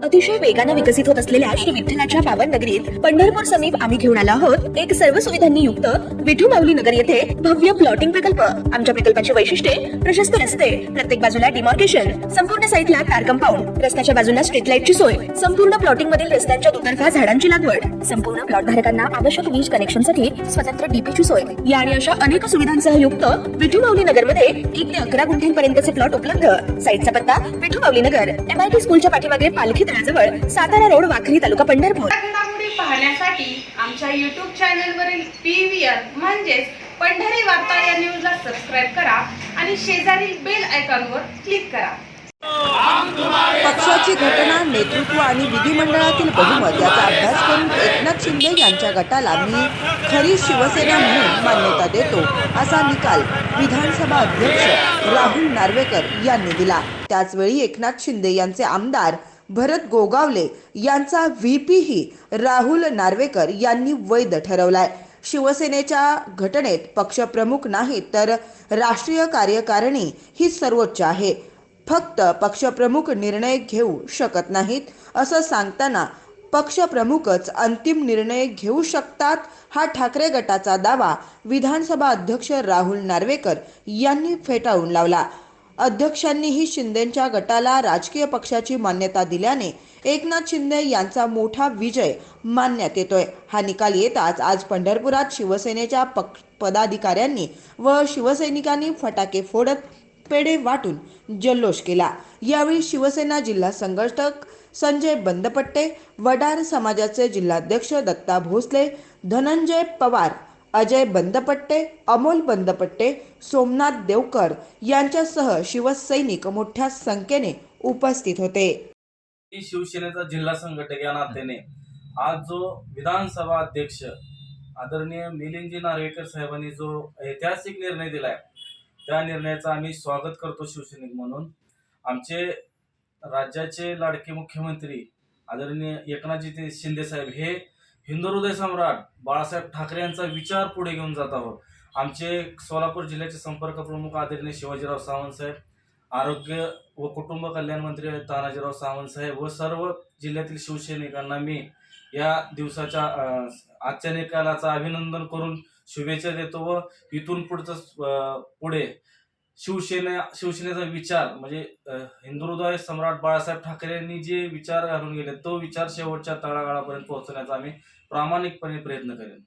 अतिशय वेगाने विकसित होत असलेल्या श्री विठ्ठलाच्या पावन नगरीत पंढरपूर समीप आम्ही घेऊन आलो आहोत एक सर्व सुविधांनी युक्त विठू माऊली नगर येथे भव्य प्लॉटिंग प्रकल्प। आमच्या प्रकल्पाची वैशिष्ट्ये प्रशस्त रस्ते, प्रत्येक बाजूला डिमार्केशन, संपूर्ण साईटला कार कंपाऊंड, रस्त्याच्या बाजूला स्ट्रीट लाईटची सोय, संपूर्ण प्लॉटिंग मधील रस्त्यांच्या दुतर्फा झाडांची लागवड, संपूर्ण प्लॉट धारकांना आवश्यक वीज कनेक्शनसाठी स्वतंत्र डीपीची सोय या आणि अशा अनेक सुविधांसह युक्त विठू माऊली नगर मध्ये 1 ते 11 गुंठ्यांपर्यंतचे प्लॉट उपलब्ध। साईटचा पत्ता विठू माऊली नगर, MIT स्कूलच्या पाठीमागे पालखी तळाजवळ, सातारा रोड, वाखरी, तालुका पंढरपूर। घडामोडी पाहण्यासाठी आमच्या YouTube चॅनलवरील PVR म्हणजेच पंढरी वार्ता या न्यूजला सबस्क्राइब करा आणि शेजारील बेल आयकॉनवर क्लिक करा। पक्षाची घटना, नेतृत्व आणि विधिमंडळातील बहुमत याचा अभ्यास करून एकनाथ शिंदे यांच्या गटाला मी खरी शिवसेना म्हणून मान्यता देतो असा निकाल विधानसभा अध्यक्ष राहुल नार्वेकर यांनी दिला। त्याचवेळी एकनाथ शिंदे यांचे आमदार भरत गोगावले यांचा VP ही राहुल नार्वेकर यांनी वैध ठरवलाय। शिवसेनेच्या घटनेत पक्षप्रमुख नाही तर राष्ट्रीय कार्यकारिणी ही सर्वोच्च आहे। फक्त पक्षप्रमुख निर्णय घेऊ शकत नाहीत असं सांगताना पक्षप्रमुखच अंतिम निर्णय घेऊ शकतात हा ठाकरे गटाचा दावा विधानसभा अध्यक्ष राहुल नार्वेकर यांनी फेटाळून लावला। अध्यक्षांनीही शिंदेच्या गटाला राजकीय पक्षाची मान्यता दिल्याने एकनाथ शिंदे यांचा मोठा विजय मानण्यात येतोय। हा निकाल येताच आज पंढरपुरात शिवसेनेच्या पदाधिकाऱ्यांनी व शिवसैनिकांनी फटाके फोडत पेढे वाटून जल्लोष केला। यावेळी शिवसेना जिल्हा संघटक संजय बंदपट्टे, वडार समाजाचे जिल्हाध्यक्ष दत्ता भोसले, धनंजय पवार, अजय बंदपट्टे, अमोल बंदपट्टे, सोमनाथ देवकर यांच्यासह शिवसैनिक मोठ्या संख्येने उपस्थित होते। शिवसेनेचा जिल्हा संघटक या नात्याने आज जो विधानसभा अध्यक्ष आदरणीय मिलिंदजी नार्वेकर साहेबांनी जो ऐतिहासिक निर्णय दिलाय त्या निर्णयाचं आम्ही स्वागत करतो शिवसैनिक म्हणून। आमचे राज्याचे लाडके मुख्यमंत्री आदरणीय एकनाथजी शिंदे साहेब हे हिंदू हृदय सम्राट बाळासाहेब ठाकरे यांचा विचार पुढे घेऊन जात आहोत। आमचे सोलापूर जिल्ह्याचे संपर्क प्रमुख आदरणीय शिवाजीराव सावंत साहेब, आरोग्य व कुटुंब कल्याण मंत्री तानाजीराव सावंत साहेब व सर्व जिल्ह्यातील शिवसैनिकांना मी या दिवसाच्या आजच्या निकालाचं अभिनंदन करून शुभेच्छा देतो व इथून पुढे शिवसेनेचा विचार म्हणजे हिंदू हृदय सम्राट बाळासाहेब ठाकरे यांनी जे विचार घालून गेले तो विचार शेवटच्या तळागाळापर्यंत पोहोचण्याचा आम्ही प्रामाणिकपणे प्रयत्न करेन।